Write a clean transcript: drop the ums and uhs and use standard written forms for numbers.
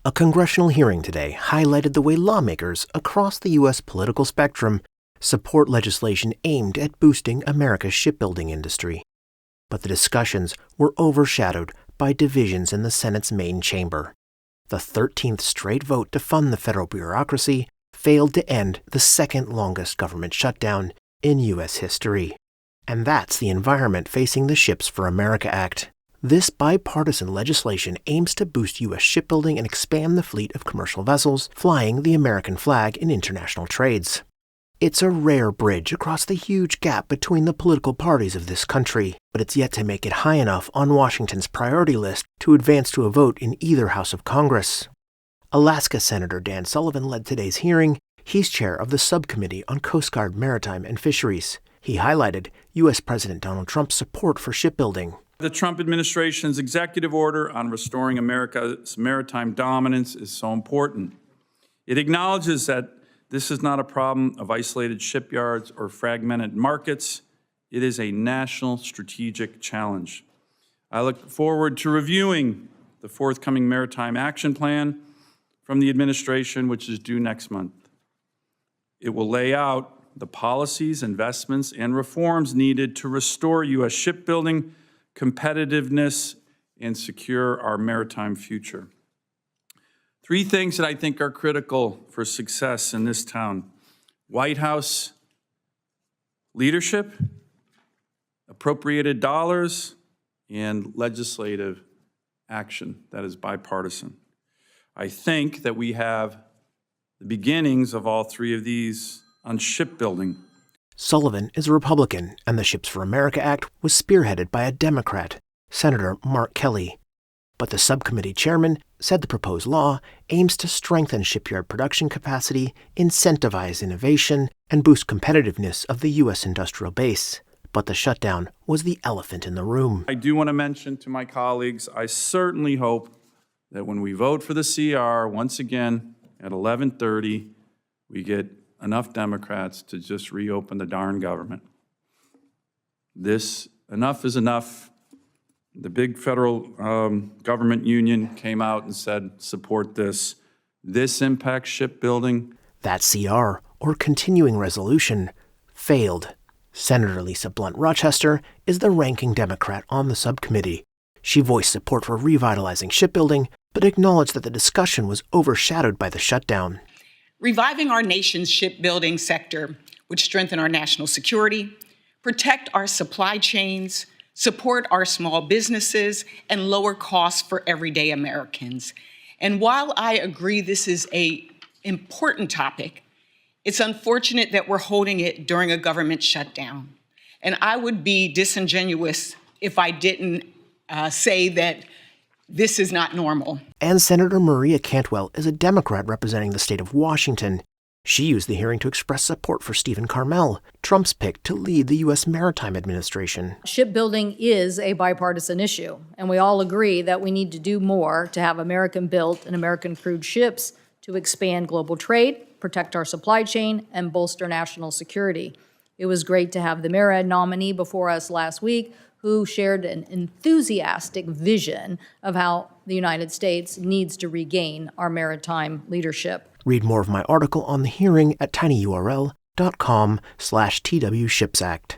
A congressional hearing today highlighted the way lawmakers across the U.S. political spectrum support legislation aimed at boosting America's shipbuilding industry. But the discussions were overshadowed by divisions in the Senate's main chamber. The 13th straight vote to fund the federal bureaucracy failed to end the second longest government shutdown in U.S. history. And that's the environment facing the Ships for America Act. This bipartisan legislation aims to boost U.S. shipbuilding and expand the fleet of commercial vessels flying the American flag in international trades. It's a rare bridge across the huge gap between the political parties of this country, but it's yet to make it high enough on Washington's priority list to advance to a vote in either House of Congress. Alaska Senator Dan Sullivan led today's hearing. He's chair of the Subcommittee on Coast Guard Maritime and Fisheries. He highlighted U.S. President Donald Trump's support for shipbuilding. The Trump administration's executive order on restoring America's maritime dominance is so important. It acknowledges that this is not a problem of isolated shipyards or fragmented markets. It is a national strategic challenge. I look forward to reviewing the forthcoming Maritime Action Plan from the administration, which is due next month. It will lay out the policies, investments, and reforms needed to restore U.S. shipbuilding competitiveness, and secure our maritime future. Three things that I think are critical for success in this town: White House leadership, appropriated dollars, and legislative action that is bipartisan. I think that we have the beginnings of all three of these on shipbuilding. Sullivan is a Republican, and the Ships for America Act was spearheaded by a Democrat, Senator Mark Kelly. But the subcommittee chairman said the proposed law aims to strengthen shipyard production capacity, incentivize innovation, and boost competitiveness of the U.S. industrial base. But the shutdown was the elephant in the room. I do want to mention to my colleagues, I certainly hope that when we vote for the CR once again at 11:30, we get enough Democrats to just reopen the darn government. Enough is enough. The big federal government union came out and said, support this. This impacts shipbuilding. That CR, or continuing resolution, failed. Senator Lisa Blunt Rochester is the ranking Democrat on the subcommittee. She voiced support for revitalizing shipbuilding, but acknowledged that the discussion was overshadowed by the shutdown. Reviving our nation's shipbuilding sector would strengthen our national security, protect our supply chains, support our small businesses, and lower costs for everyday Americans. And while I agree this is an important topic, it's unfortunate that we're holding it during a government shutdown. And I would be disingenuous if I didn't say that this is not normal. And Senator Maria Cantwell is a Democrat representing the state of Washington. She used the hearing to express support for Stephen Carmel, Trump's pick to lead the U.S. Maritime Administration. Shipbuilding is a bipartisan issue, and we all agree that we need to do more to have American-built and American-crewed ships to expand global trade, protect our supply chain, and bolster national security. It was great to have the MARAD nominee before us last week, who shared an enthusiastic vision of how the United States needs to regain our maritime leadership. Read more of my article on the hearing at tinyurl.com/TWShipsAct.